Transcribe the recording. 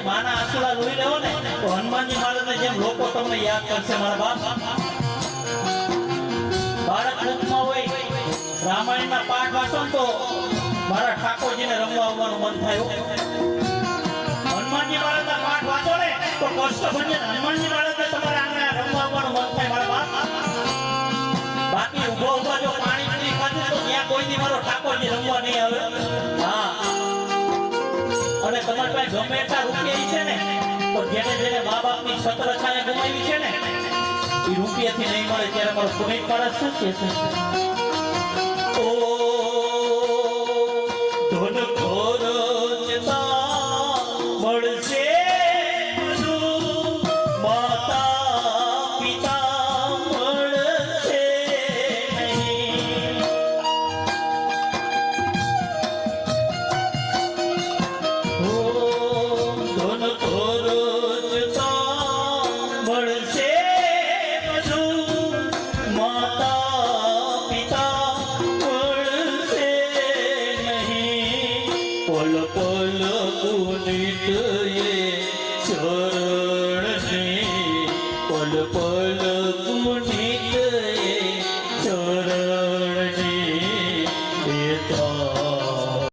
તમારી માના આંસુડા રોઈ લેવો ને તો હનુમાનજી મહારાજને જેમ લોકો તમને યાદ કરશે મારા બાપ બાળક મુખમાં હોય રામાયણના પાઠ વાંચો તો મારા ઠાકોરજીને રમવા આવવાનું મન થાય હનુમાનજી મહારાજના પાઠ વાંચો ને તો કષ્ટભંજન હનુમાનજી મહારાજને તમારા આંગણે રમવા આવવાનું મન થાય મારા બાપ બાકી ઉભો ઉભો જો પાણી પીને ખાધું તો ત્યાં કોઈ દી મારો ઠાકોરજી રમવા નહીં આવે હા અને તમારી પાસે ગમે એટલા રૂપિયા છે ને તો જેને જેને મા બાપની છત્રછાયા ગુમાવી છે ને એ રૂપિયાથી નહીં મળે ત્યારે મારો પુનિત માણસ શું છે ઓ ધન ખોરચતા મળશે માતા પિતા મળશે નહીં ઓ ધન ખોરચતા મળશે पल पल पुनित ये चरण में पल पल पुनित